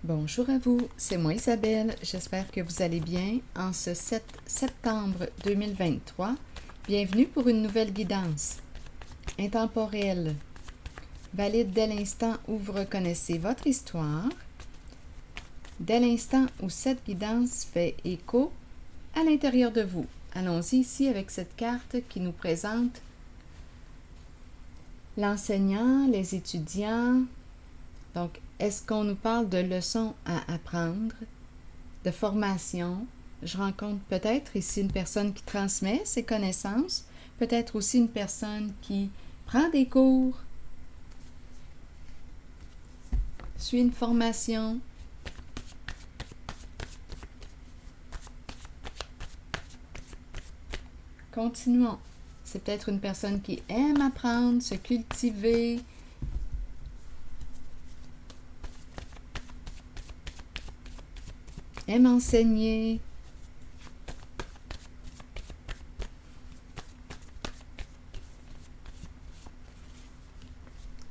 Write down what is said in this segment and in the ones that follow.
Bonjour à vous, c'est moi Isabelle, j'espère que vous allez bien en ce 7 septembre 2023. Bienvenue pour une nouvelle guidance. Intemporelle, valide dès l'instant où vous reconnaissez votre histoire, dès l'instant où cette guidance fait écho à l'intérieur de vous. Allons-y ici avec cette carte qui nous présente l'enseignant, les étudiants. Donc, est-ce qu'on nous parle de leçons à apprendre, de formation? Je rencontre peut-être ici une personne qui transmet ses connaissances, peut-être aussi une personne qui prend des cours, suit une formation. Continuons. C'est peut-être une personne qui aime apprendre, se cultiver, aime enseigner.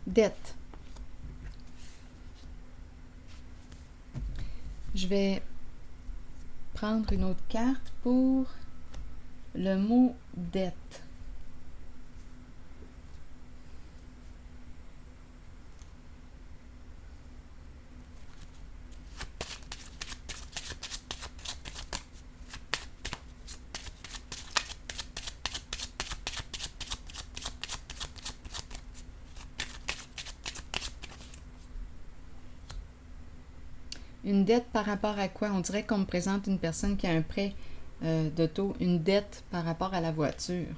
Dette. Je vais prendre une autre carte pour le mot dette. Une dette par rapport à quoi? On dirait qu'on me présente une personne qui a un prêt d'auto, une dette par rapport à la voiture.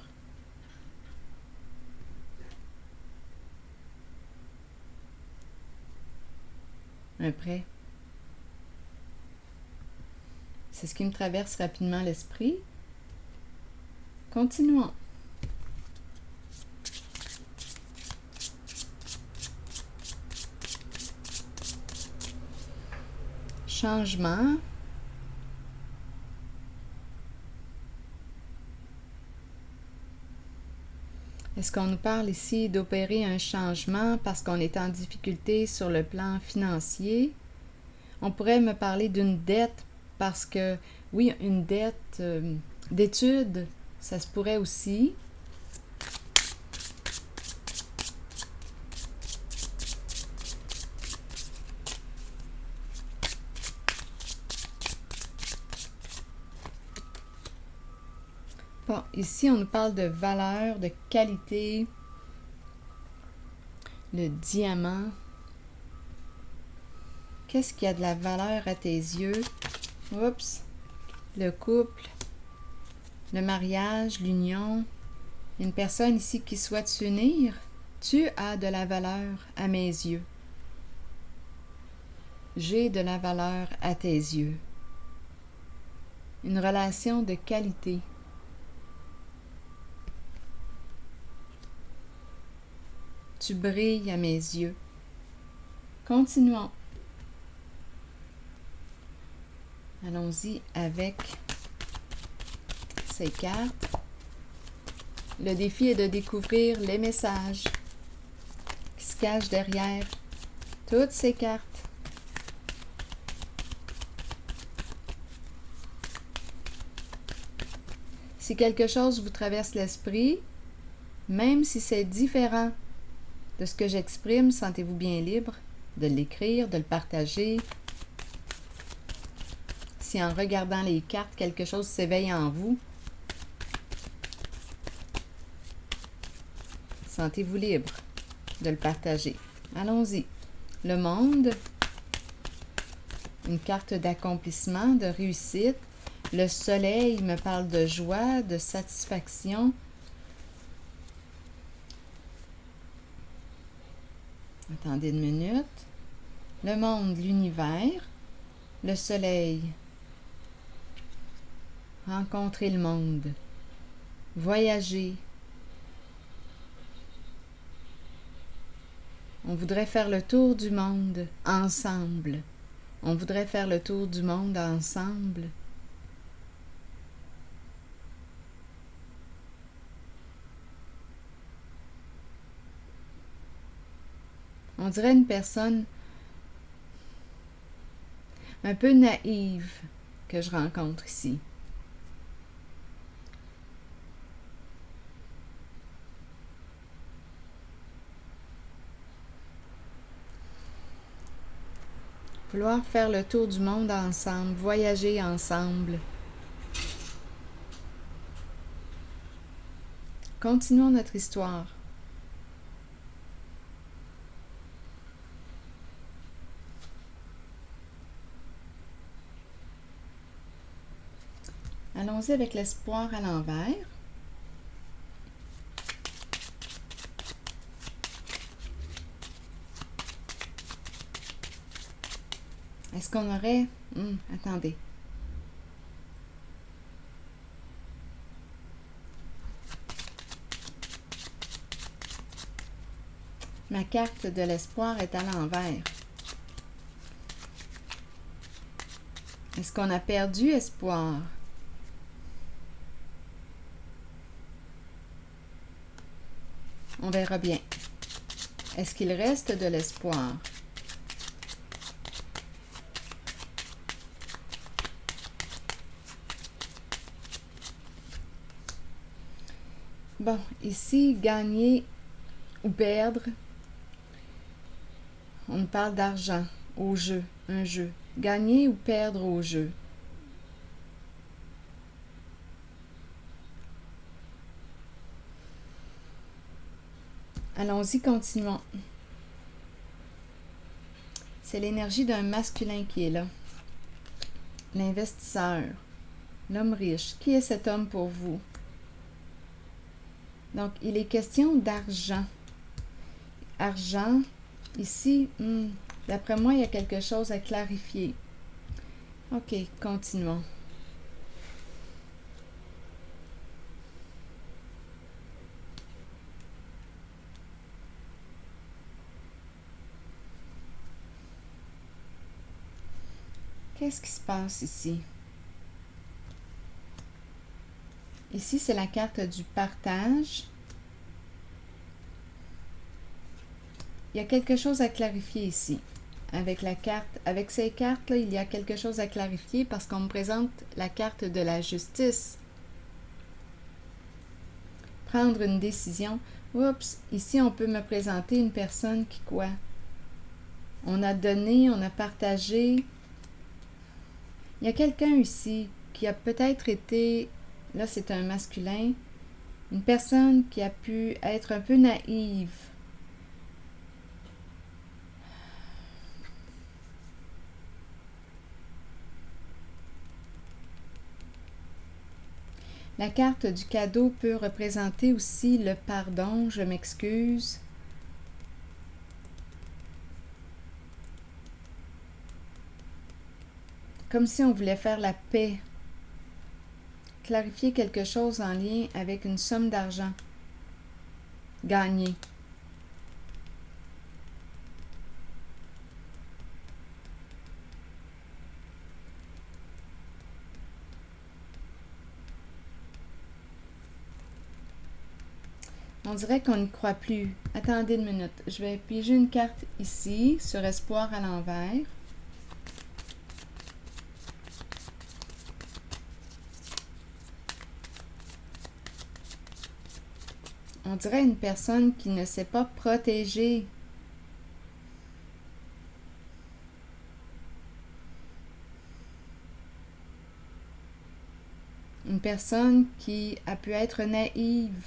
Un prêt. C'est ce qui me traverse rapidement l'esprit. Continuons. Changement. Est-ce qu'on nous parle ici d'opérer un changement parce qu'on est en difficulté sur le plan financier? On pourrait me parler d'une dette parce que, oui, une dette d'études, ça se pourrait aussi. Bon, ici, on nous parle de valeur, de qualité, le diamant. Qu'est-ce qui a de la valeur à tes yeux? Oups! Le couple, le mariage, l'union. Une personne ici qui souhaite s'unir. Tu as de la valeur à mes yeux. J'ai de la valeur à tes yeux. Une relation de qualité. Tu brilles à mes yeux. Continuons. Allons-y avec ces cartes. Le défi est de découvrir les messages qui se cachent derrière toutes ces cartes. Si quelque chose vous traverse l'esprit, même si c'est différent de ce que j'exprime, sentez-vous bien libre de l'écrire, de le partager. Si en regardant les cartes, quelque chose s'éveille en vous, sentez-vous libre de le partager. Allons-y. Le monde, une carte d'accomplissement, de réussite. Le soleil me parle de joie, de satisfaction. Attendez une minute. Le monde, l'univers. Le soleil. Rencontrer le monde. Voyager. On voudrait faire le tour du monde ensemble. On voudrait faire le tour du monde ensemble. On dirait une personne un peu naïve que je rencontre ici. Vouloir faire le tour du monde ensemble, voyager ensemble. Continuons notre histoire. Allons-y avec l'espoir à l'envers. Est-ce qu'on aurait... attendez. Ma carte de l'espoir est à l'envers. Est-ce qu'on a perdu espoir? On verra bien. Est-ce qu'il reste de l'espoir? Bon, ici, gagner ou perdre, on parle d'argent, au jeu, un jeu. Gagner ou perdre au jeu. Allons-y, continuons. C'est l'énergie d'un masculin qui est là. L'investisseur, l'homme riche. Qui est cet homme pour vous? Donc, il est question d'argent. Argent, ici, d'après moi, il y a quelque chose à clarifier. OK, continuons. Qu'est-ce qui se passe ici? Ici, c'est la carte du partage. Il y a quelque chose à clarifier ici. Avec la carte, avec ces cartes-là, il y a quelque chose à clarifier parce qu'on me présente la carte de la justice. Prendre une décision. Oups, ici, on peut me présenter une personne qui quoi? On a donné, on a partagé. Il y a quelqu'un ici qui a peut-être été, là c'est un masculin, une personne qui a pu être un peu naïve. La carte du cadeau peut représenter aussi le pardon, je m'excuse. Comme si on voulait faire la paix. Clarifier quelque chose en lien avec une somme d'argent. Gagner. On dirait qu'on n'y croit plus. Attendez une minute. Je vais piger une carte ici, sur espoir à l'envers. On dirait une personne qui ne s'est pas protégée. Une personne qui a pu être naïve.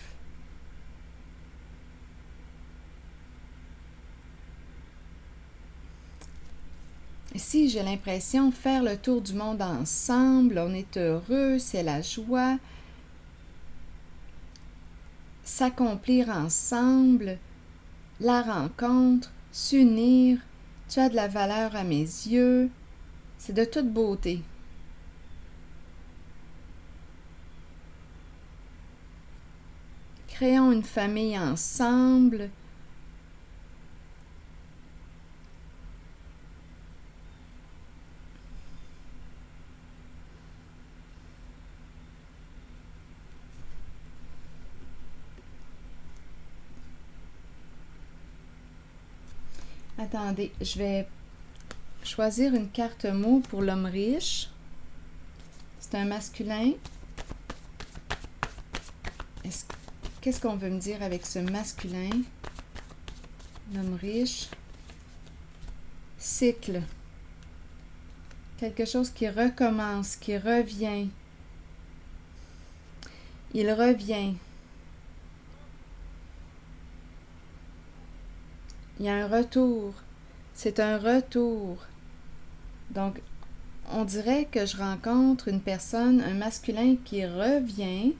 Ici, j'ai l'impression de faire le tour du monde ensemble. On est heureux, c'est la joie. S'accomplir ensemble, la rencontre, s'unir. Tu as de la valeur à mes yeux. C'est de toute beauté. Créons une famille ensemble. Attendez, je vais choisir une carte mot pour l'homme riche. C'est un masculin. Qu'est-ce qu'on veut me dire avec ce masculin? L'homme riche. Cycle. Quelque chose qui recommence, qui revient. Il revient. Il y a un retour. C'est un retour. Donc, on dirait que je rencontre une personne, un masculin qui revient.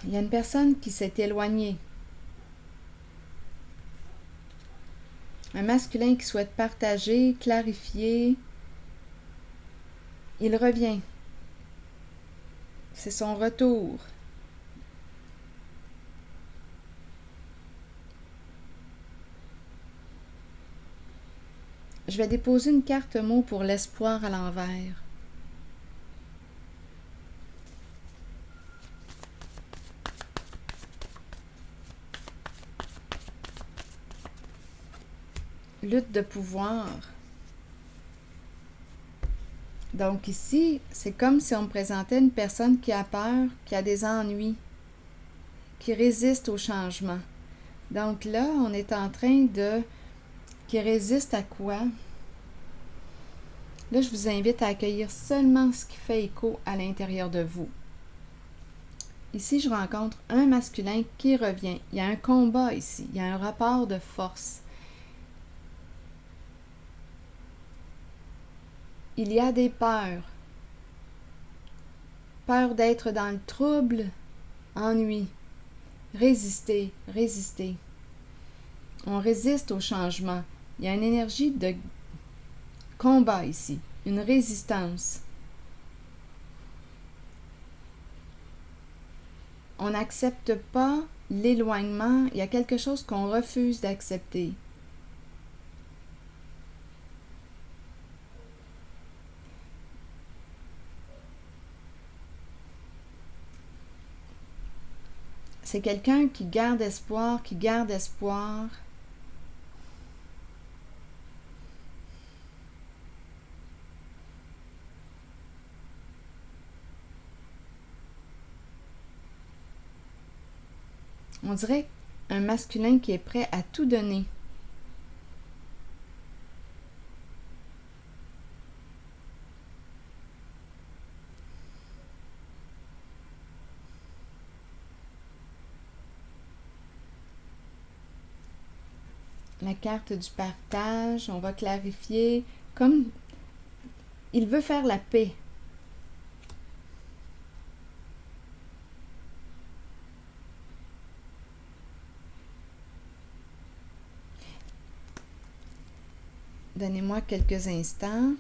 Il y a une personne qui s'est éloignée. Un masculin qui souhaite partager, clarifier. Il revient. C'est son retour. Je vais déposer une carte mot pour l'espoir à l'envers. Lutte de pouvoir. Donc ici, c'est comme si on me présentait une personne qui a peur, qui a des ennuis, qui résiste au changement. Donc là, on est en train de... Qui résiste à quoi? Là, je vous invite à accueillir seulement ce qui fait écho à l'intérieur de vous. Ici, je rencontre un masculin qui revient. Il y a un combat ici. Il y a un rapport de force. Il y a des peurs. Peur d'être dans le trouble, ennui. Résister, résister. On résiste au changement. Il y a une énergie de combat ici, une résistance. On n'accepte pas l'éloignement. Il y a quelque chose qu'on refuse d'accepter. C'est quelqu'un qui garde espoir, qui garde espoir. On dirait un masculin qui est prêt à tout donner. La carte du partage, on va clarifier, comme il veut faire la paix. Donnez-moi quelques instants.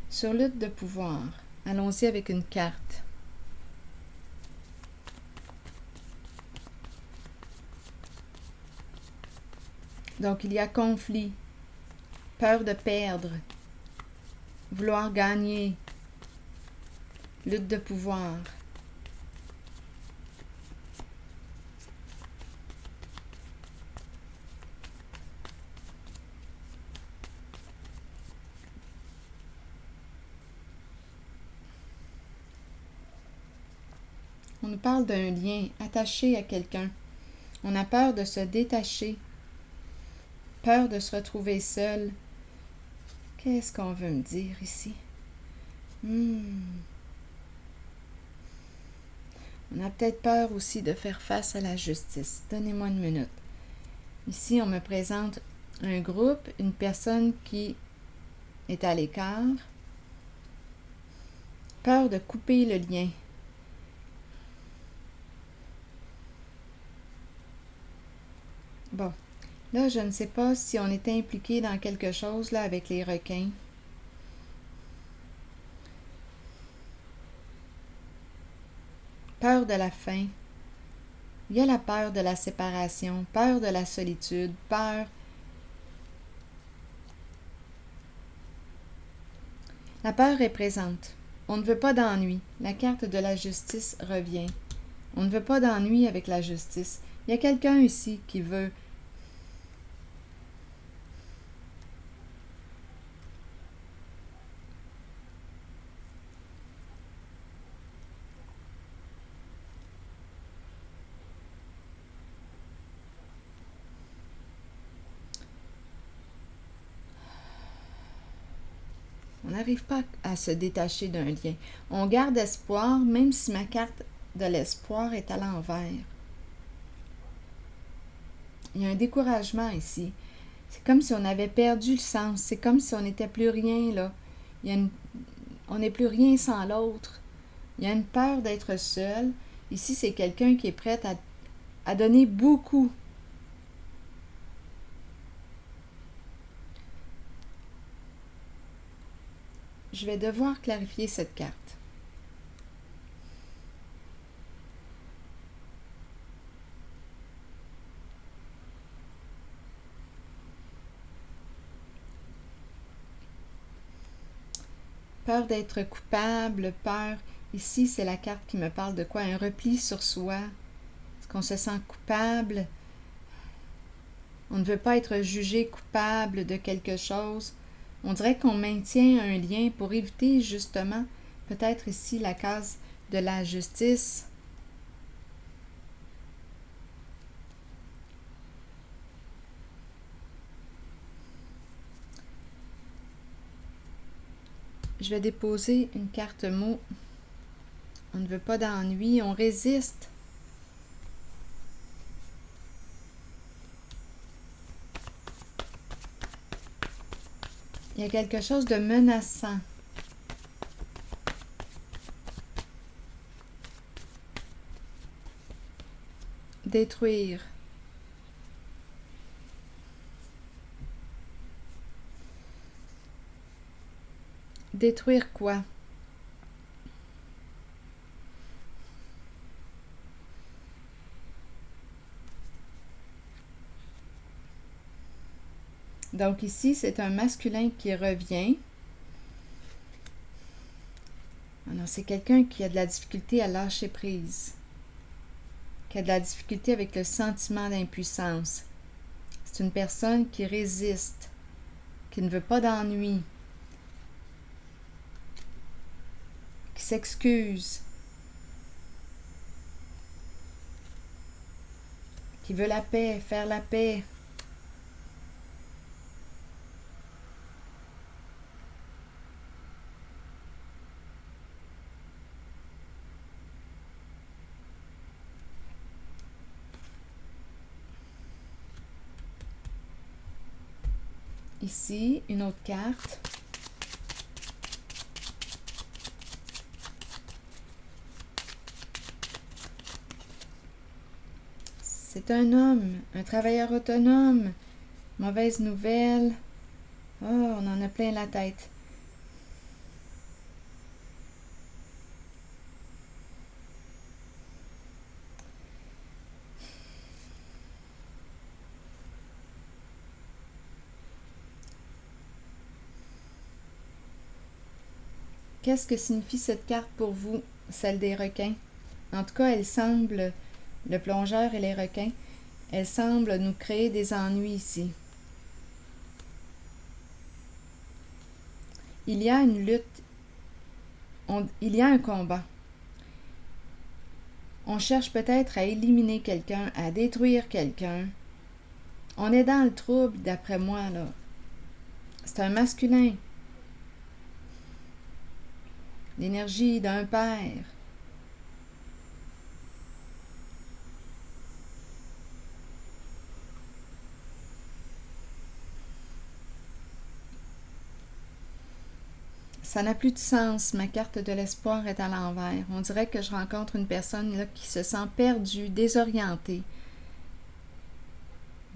Sur lutte de pouvoir, allons-y avec une carte. Donc, il y a conflit, peur de perdre, vouloir gagner, lutte de pouvoir. On nous parle d'un lien attaché à quelqu'un. On a peur de se détacher, peur de se retrouver seul. Qu'est-ce qu'on veut me dire ici? On a peut-être peur aussi de faire face à la justice. Donnez-moi une minute. Ici, on me présente un groupe, une personne qui est à l'écart. Peur de couper le lien. Bon, là, je ne sais pas si on est impliqué dans quelque chose là avec les requins. Peur de la faim. Il y a la peur de la séparation, peur de la solitude, peur. La peur est présente. On ne veut pas d'ennui. La carte de la justice revient. On ne veut pas d'ennui avec la justice. Il y a quelqu'un ici qui veut on n'arrive pas à se détacher d'un lien. On garde espoir, même si ma carte de l'espoir est à l'envers. Il y a un découragement ici. C'est comme si on avait perdu le sens. C'est comme si on n'était plus rien, là. On n'est plus rien sans l'autre. Il y a une peur d'être seul. Ici, c'est quelqu'un qui est prêt à donner beaucoup. Je vais devoir clarifier cette carte. Peur d'être coupable, peur. Ici, c'est la carte qui me parle de quoi? Un repli sur soi. Est-ce qu'on se sent coupable? On ne veut pas être jugé coupable de quelque chose. On dirait qu'on maintient un lien pour éviter justement, peut-être ici, la case de la justice. Je vais déposer une carte mot. On ne veut pas d'ennui, on résiste. Il y a quelque chose de menaçant. Détruire. Détruire quoi? Donc ici, c'est un masculin qui revient. Alors, c'est quelqu'un qui a de la difficulté à lâcher prise, qui a de la difficulté avec le sentiment d'impuissance. C'est une personne qui résiste, qui ne veut pas d'ennui, qui s'excuse, qui veut la paix, faire la paix. Ici, une autre carte. C'est un homme, un travailleur autonome. Mauvaise nouvelle. Oh, on en a plein la tête. Qu'est-ce que signifie cette carte pour vous, celle des requins? En tout cas, elle semble, le plongeur et les requins, elle semble nous créer des ennuis ici. Il y a une lutte, il y a un combat. On cherche peut-être à éliminer quelqu'un, à détruire quelqu'un. On est dans le trouble, d'après moi, là. C'est un masculin. L'énergie d'un père. Ça n'a plus de sens. Ma carte de l'espoir est à l'envers. On dirait que je rencontre une personne là, qui se sent perdue, désorientée.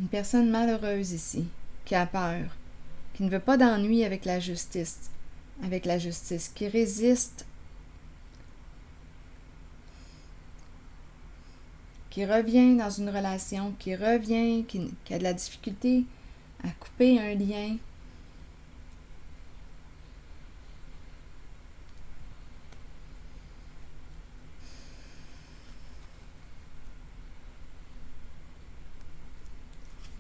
Une personne malheureuse ici, qui a peur, qui ne veut pas d'ennui avec la justice, qui résiste, qui revient dans une relation, qui revient, qui a de la difficulté à couper un lien.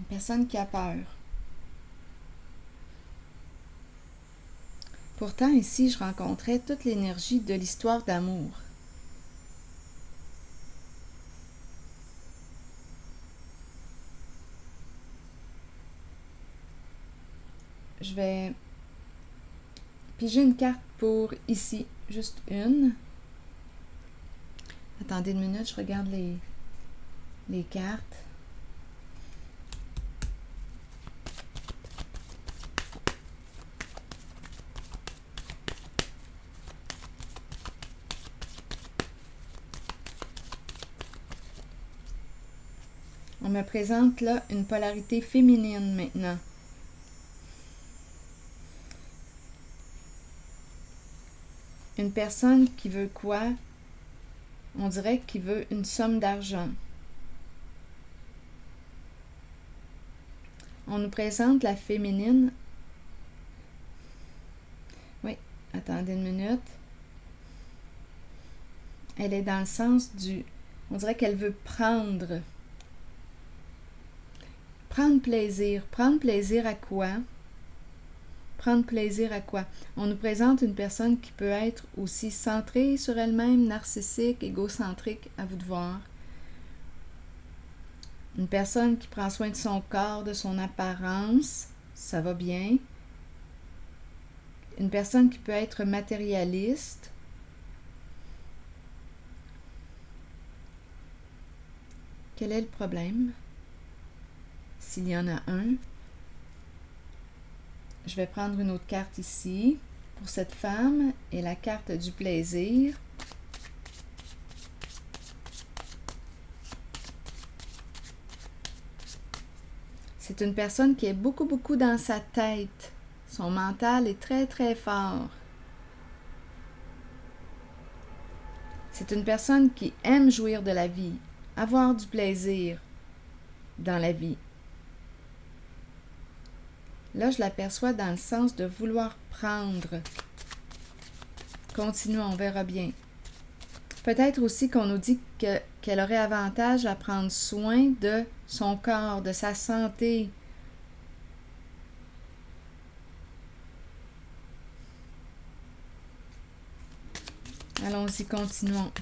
Personne qui a peur. Pourtant, ici, je rencontrais toute l'énergie de l'histoire d'amour. Je vais piger une carte pour ici, juste une. Attendez une minute, je regarde les cartes. On me présente là une polarité féminine maintenant. Une personne qui veut quoi? On dirait qu'il veut une somme d'argent. On nous présente la féminine. Oui, attendez une minute. Elle est dans le sens du... On dirait qu'elle veut prendre. Prendre plaisir. Prendre plaisir à quoi? Prendre plaisir à quoi? On nous présente une personne qui peut être aussi centrée sur elle-même, narcissique, égocentrique, à vous de voir. Une personne qui prend soin de son corps, de son apparence, ça va bien. Une personne qui peut être matérialiste. Quel est le problème? S'il y en a un. Je vais prendre une autre carte ici pour cette femme et la carte du plaisir. C'est une personne qui est beaucoup dans sa tête. Son mental est très fort. C'est une personne qui aime jouir de la vie, avoir du plaisir dans la vie. Là, je l'aperçois dans le sens de vouloir prendre. Continuons, on verra bien. Peut-être aussi qu'on nous dit qu'elle aurait avantage à prendre soin de son corps, de sa santé. Allons-y, continuons.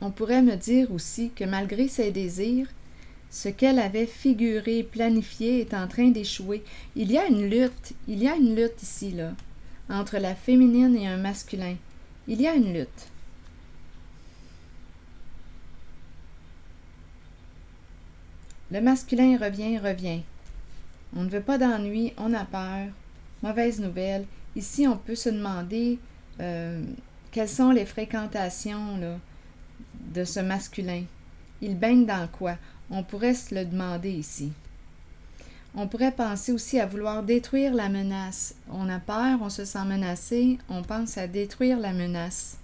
On pourrait me dire aussi que malgré ses désirs, ce qu'elle avait figuré, planifié est en train d'échouer. Il y a une lutte ici, là, entre la féminine et un masculin. Il y a une lutte. Le masculin revient. On ne veut pas d'ennui, on a peur. Mauvaise nouvelle. Ici, on peut se demander quelles sont les fréquentations là, de ce masculin. Il baigne dans quoi? On pourrait se le demander ici. On pourrait penser aussi à vouloir détruire la menace. On a peur, on se sent menacé, on pense à détruire la menace.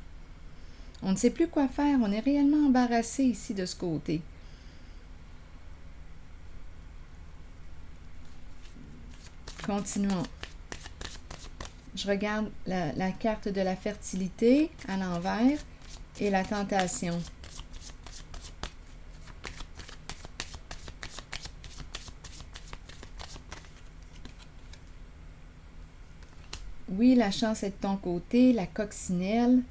On ne sait plus quoi faire, on est réellement embarrassé ici de ce côté. Continuons. Je regarde la carte de la fertilité à l'envers et la tentation. Oui, la chance est de ton côté, la coccinelle.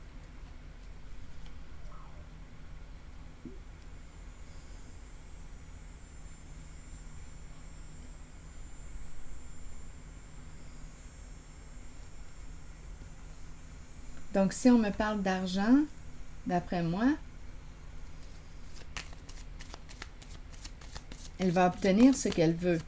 Donc, si on me parle d'argent, d'après moi, elle va obtenir ce qu'elle veut.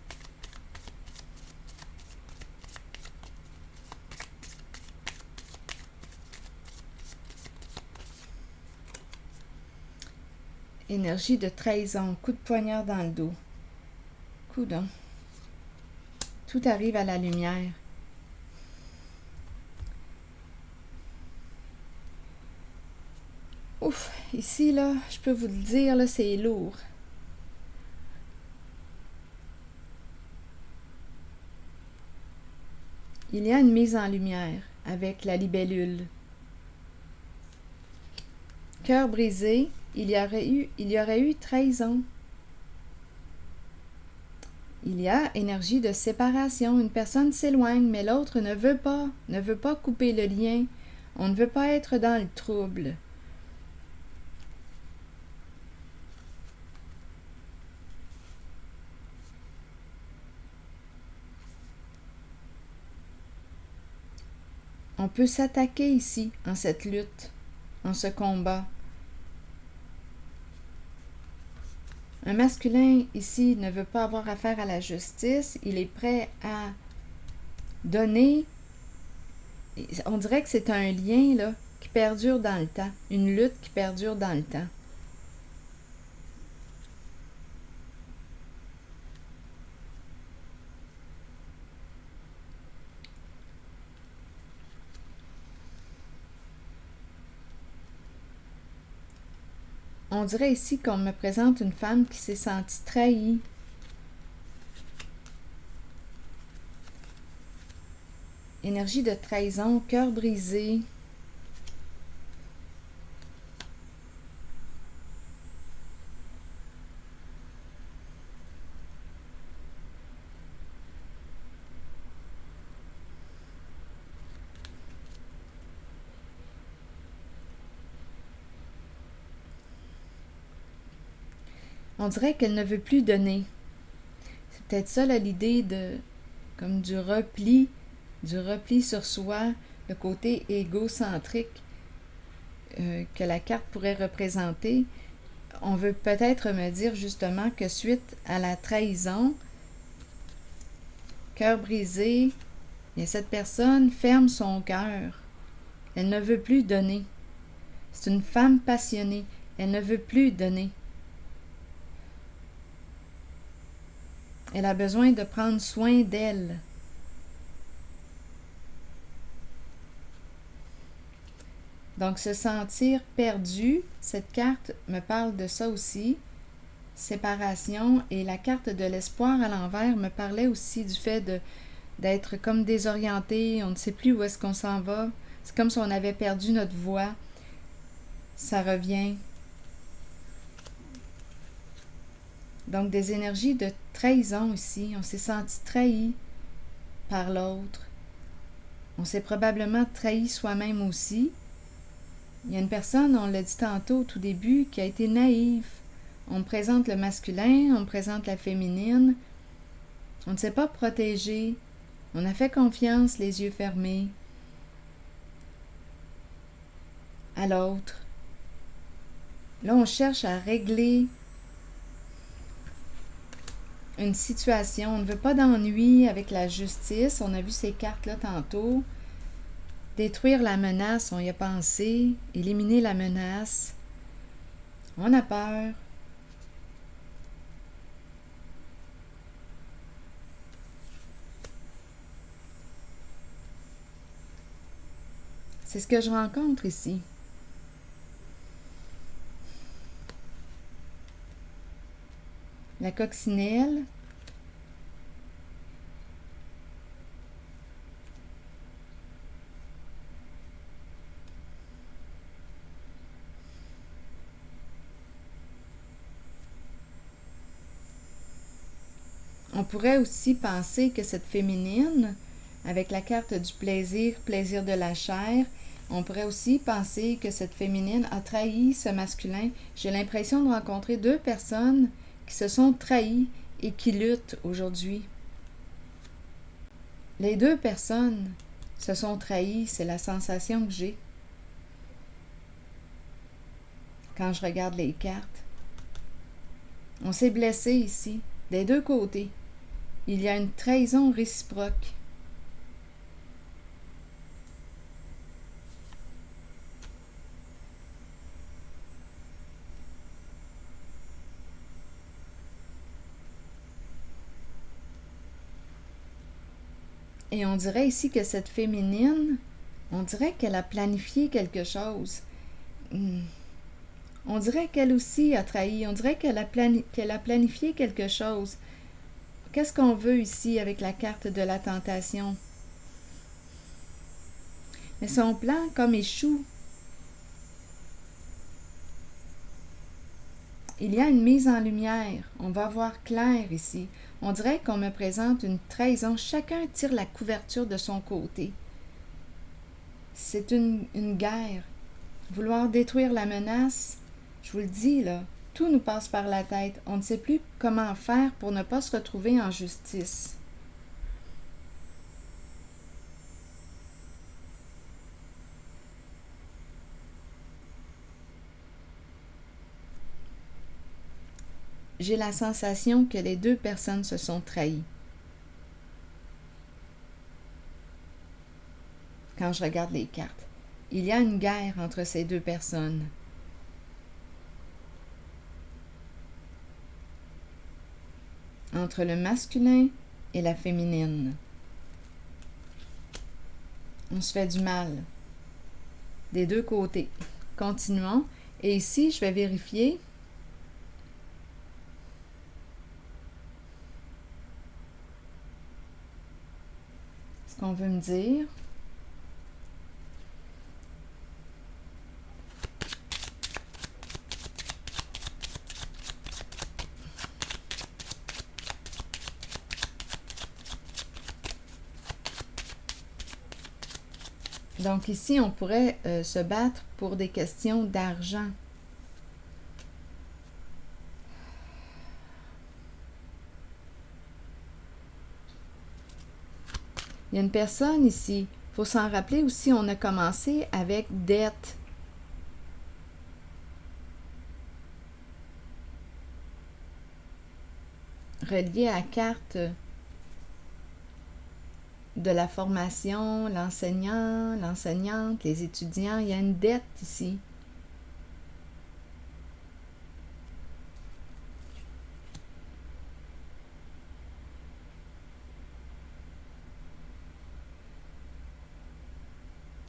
Énergie de trahison, coup de poignard dans le dos. Coudon. Tout arrive à la lumière. Ouf, ici, là, je peux vous le dire, là, c'est lourd. il y a une mise en lumière avec la libellule. Cœur brisé, il y aurait eu trahison. Il y a énergie de séparation. Une personne s'éloigne, mais l'autre ne veut pas couper le lien. On ne veut pas être dans le trouble. On peut s'attaquer ici, en cette lutte, en ce combat. Un masculin ici ne veut pas avoir affaire à la justice. Il est prêt à donner. On dirait que c'est un lien là, qui perdure dans le temps. Une lutte qui perdure dans le temps. On dirait ici qu'on me présente une femme qui s'est sentie trahie. Énergie de trahison, cœur brisé. On dirait qu'elle ne veut plus donner. C'est peut-être ça là, l'idée de comme du repli sur soi, le côté égocentrique que la carte pourrait représenter. On veut peut-être me dire justement que suite à la trahison, cœur brisé, et cette personne ferme son cœur. Elle ne veut plus donner. C'est une femme passionnée. Elle ne veut plus donner. Elle a besoin de prendre soin d'elle. Donc, se sentir perdu, cette carte me parle de ça aussi. Séparation, et la carte de l'espoir à l'envers me parlait aussi du fait d'être comme désorienté, on ne sait plus où est-ce qu'on s'en va. C'est comme si on avait perdu notre voie. Ça revient. Donc, des énergies de trahison ici. On s'est senti trahi par l'autre. On s'est probablement trahi soi-même aussi. Il y a une personne, on l'a dit tantôt au tout début, qui a été naïve. On me présente le masculin, on me présente la féminine. On ne s'est pas protégé. On a fait confiance, les yeux fermés, à l'autre. Là, on cherche à régler une situation. On ne veut pas d'ennui avec la justice. On a vu ces cartes-là tantôt. Détruire la menace, on y a pensé. Éliminer la menace. On a peur. C'est ce que je rencontre ici. La coccinelle. On pourrait aussi penser que cette féminine, avec la carte du plaisir, plaisir de la chair, on pourrait aussi penser que cette féminine a trahi ce masculin. J'ai l'impression de rencontrer deux personnes qui se sont trahies et qui luttent aujourd'hui. Les deux personnes se sont trahies, c'est la sensation que j'ai quand je regarde les cartes. On s'est blessé ici, des deux côtés. Il y a une trahison réciproque. Et on dirait ici que cette féminine, on dirait qu'elle a planifié quelque chose. On dirait qu'elle aussi a trahi. On dirait qu'elle a planifié quelque chose. Qu'est-ce qu'on veut ici avec la carte de la tentation? Mais son plan comme échoue. Il y a une mise en lumière. On va voir clair ici. On dirait qu'on me présente une trahison. Chacun tire la couverture de son côté. C'est une guerre. Vouloir détruire la menace, je vous le dis là, tout nous passe par la tête. On ne sait plus comment faire pour ne pas se retrouver en justice. J'ai la sensation que les deux personnes se sont trahies. Quand je regarde les cartes, il y a une guerre entre ces deux personnes. Entre le masculin et la féminine. On se fait du mal. Des deux côtés. Continuons. Et ici, je vais vérifier. Ce qu'on veut me dire. Donc ici, on pourrait se battre pour des questions d'argent. Il y a une personne ici. Il faut s'en rappeler aussi, on a commencé avec dette. Reliée à la carte de la formation, l'enseignant, l'enseignante, les étudiants. Il y a une dette ici.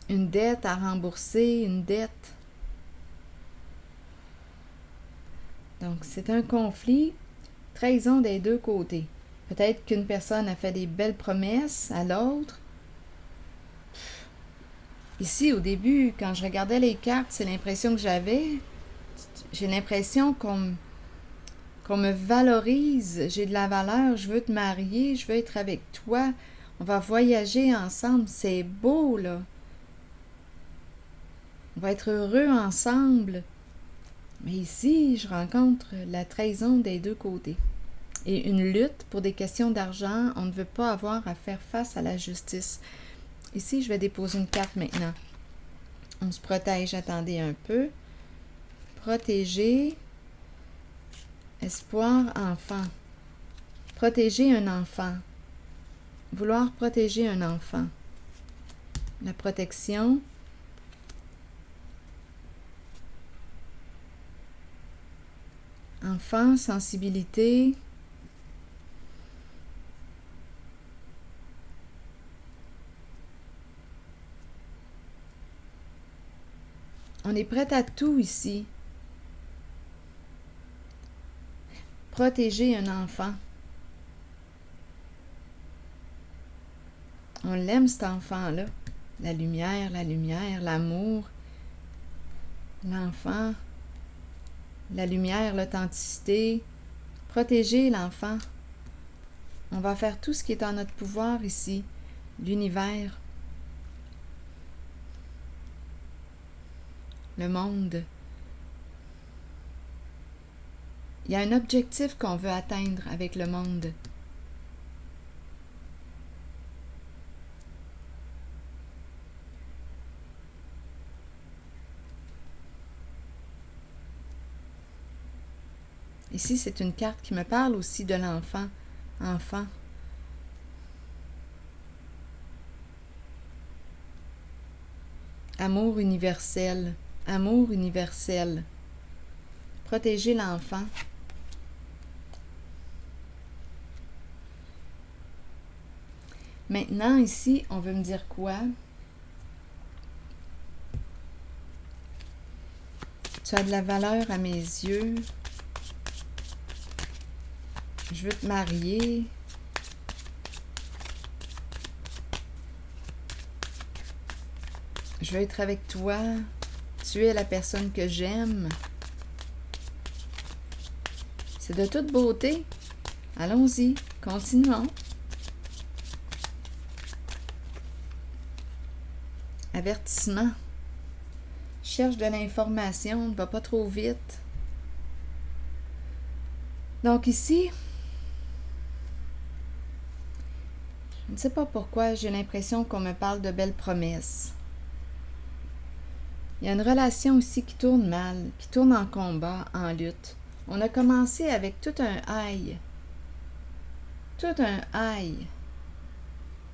Une dette à rembourser, une dette. Donc, c'est un conflit, trahison des deux côtés. Peut-être qu'une personne a fait des belles promesses à l'autre. Ici, au début, quand je regardais les cartes, c'est l'impression que j'avais. J'ai l'impression qu'on me valorise. J'ai de la valeur, je veux te marier, je veux être avec toi. On va voyager ensemble, c'est beau, là. On va être heureux ensemble. Mais ici, je rencontre la trahison des deux côtés. Et une lutte pour des questions d'argent, on ne veut pas avoir à faire face à la justice. Ici, je vais déposer une carte maintenant. On se protège, attendez un peu. Protéger, espoir, enfant. Protéger un enfant. Vouloir protéger un enfant. La protection. Enfant, sensibilité. On est prêt à tout ici. Protéger un enfant. On l'aime, cet enfant-là. La lumière, l'amour. L'enfant. La lumière, l'authenticité. Protéger l'enfant. On va faire tout ce qui est en notre pouvoir ici. L'univers. Le monde. Il y a un objectif qu'on veut atteindre avec le monde. Ici, c'est une carte qui me parle aussi de l'enfant. Enfant. Amour universel. Amour universel. Protéger l'enfant. Maintenant, ici, on veut me dire quoi? Tu as de la valeur à mes yeux. Je veux te marier. Je veux être avec toi. Tu es la personne que j'aime. C'est de toute beauté. Allons-y, continuons. Avertissement. Cherche de l'information, ne va pas trop vite. Donc ici, je ne sais pas pourquoi, j'ai l'impression qu'on me parle de belles promesses. Il y a une relation aussi qui tourne mal, qui tourne en combat, en lutte. On a commencé avec tout un aïe. Tout un aïe.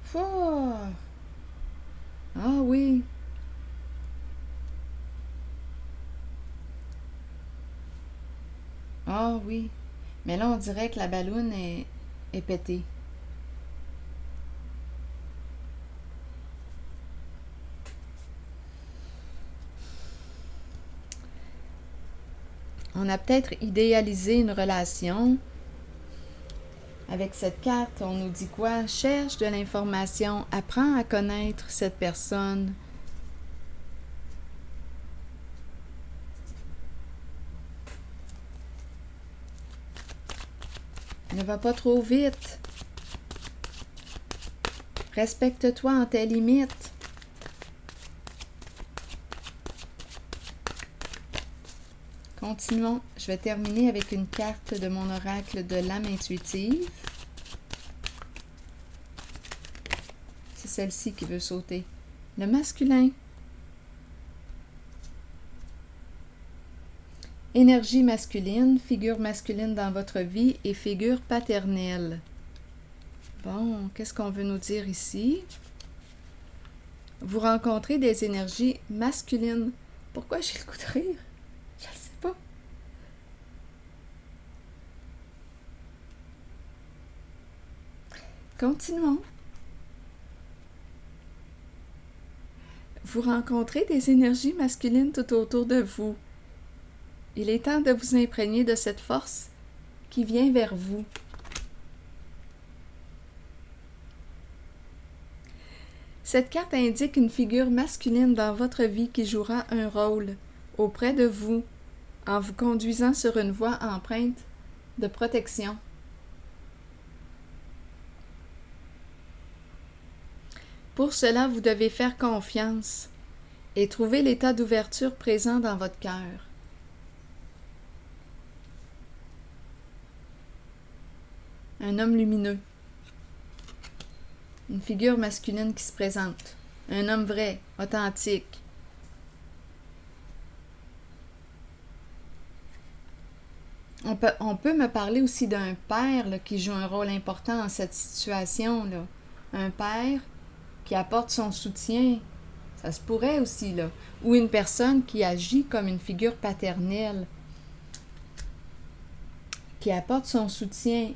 Fort. Ah oui. Ah oui. Mais là, on dirait que la balloune est pétée. On a peut-être idéalisé une relation. Avec cette carte, on nous dit quoi? Cherche de l'information, apprends à connaître cette personne. Ne va pas trop vite. Respecte-toi en tes limites. Continuons. Je vais terminer avec une carte de mon oracle de l'âme intuitive. C'est celle-ci qui veut sauter. Le masculin. Énergie masculine, figure masculine dans votre vie et figure paternelle. Bon, qu'est-ce qu'on veut nous dire ici? Vous rencontrez des énergies masculines. Pourquoi j'ai le goût de rire? Je ne sais pas. Continuons. Vous rencontrez des énergies masculines tout autour de vous. Il est temps de vous imprégner de cette force qui vient vers vous. Cette carte indique une figure masculine dans votre vie qui jouera un rôle auprès de vous en vous conduisant sur une voie empreinte de protection. Pour cela, vous devez faire confiance et trouver l'état d'ouverture présent dans votre cœur. Un homme lumineux. Une figure masculine qui se présente. Un homme vrai, authentique. On peut me parler aussi d'un père là, qui joue un rôle important dans cette situation. Là. Un père qui apporte son soutien. Ça se pourrait aussi, là. Ou une personne qui agit comme une figure paternelle, qui apporte son soutien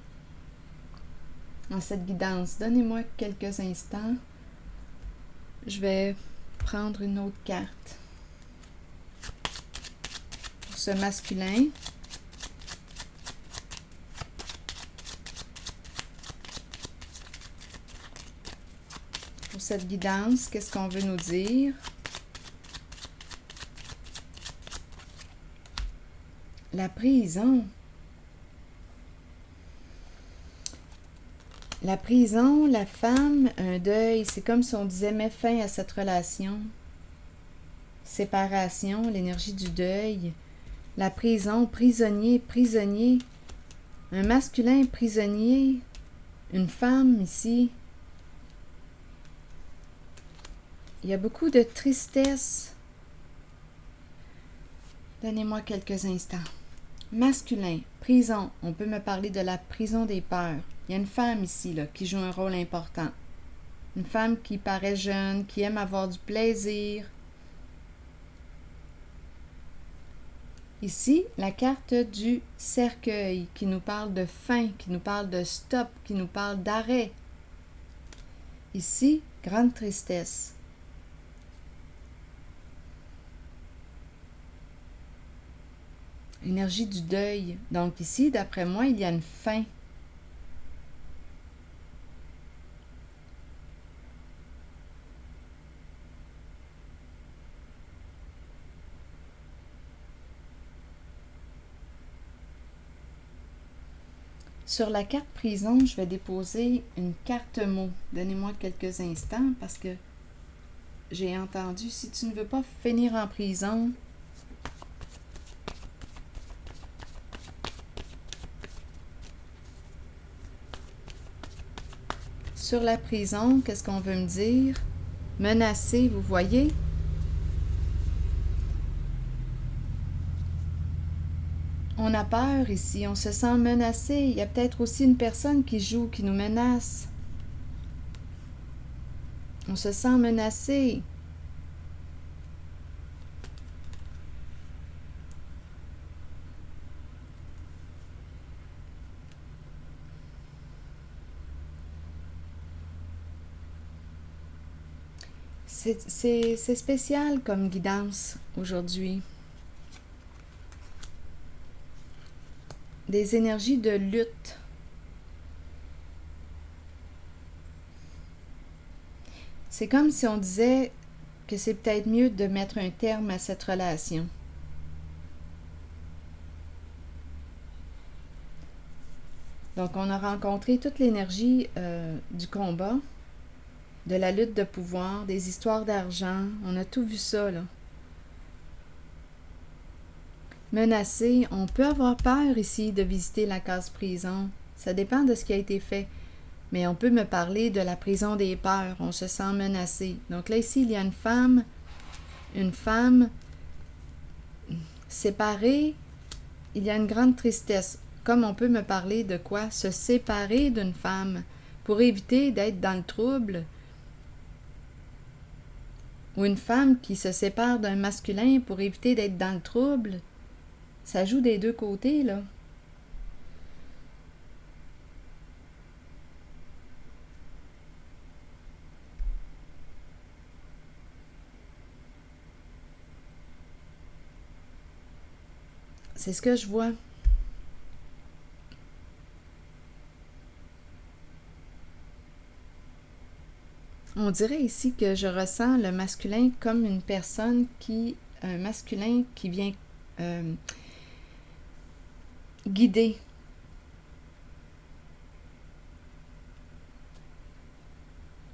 dans cette guidance. Donnez-moi quelques instants. Je vais prendre une autre carte. Pour ce masculin. Pour cette guidance, qu'est-ce qu'on veut nous dire? La prison. La prison, la femme, un deuil, c'est comme si on disait mets fin à cette relation. Séparation, l'énergie du deuil. La prison, prisonnier, prisonnier. Un masculin prisonnier. Une femme ici. Il y a beaucoup de tristesse. Donnez-moi quelques instants. Masculin, prison. On peut me parler de la prison des peurs. Il y a une femme ici là, qui joue un rôle important. Une femme qui paraît jeune, qui aime avoir du plaisir. Ici, la carte du cercueil qui nous parle de fin, qui nous parle de stop, qui nous parle d'arrêt. Ici, grande tristesse. Énergie du deuil. Donc ici, d'après moi, il y a une fin. Sur la carte prison, je vais déposer une carte mot. Donnez-moi quelques instants parce que j'ai entendu, si tu ne veux pas finir en prison, sur la prison, qu'est-ce qu'on veut me dire? Menacé, vous voyez? On a peur ici, on se sent menacé. Il y a peut-être aussi une personne qui joue, qui nous menace. On se sent menacé. C'est spécial comme guidance aujourd'hui. Des énergies de lutte. C'est comme si on disait que c'est peut-être mieux de mettre un terme à cette relation. Donc, on a rencontré toute l'énergie du combat, de la lutte de pouvoir, des histoires d'argent. On a tout vu ça, là. Menacé, on peut avoir peur ici de visiter la case prison. Ça dépend de ce qui a été fait. Mais on peut me parler de la prison des peurs. On se sent menacé. Donc là, ici, il y a une femme séparée. Il y a une grande tristesse. Comme on peut me parler de quoi? Se séparer d'une femme pour éviter d'être dans le trouble. Ou une femme qui se sépare d'un masculin pour éviter d'être dans le trouble. Ça joue des deux côtés, là. C'est ce que je vois. On dirait ici que je ressens le masculin comme une personne un masculin qui vient guider.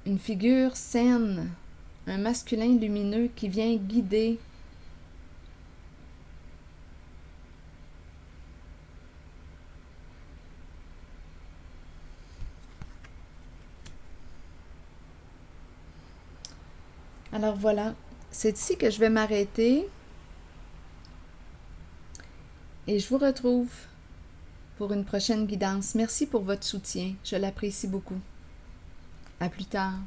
Une figure saine, un masculin lumineux qui vient guider. Alors voilà, c'est ici que je vais m'arrêter et je vous retrouve pour une prochaine guidance. Merci pour votre soutien, je l'apprécie beaucoup. À plus tard.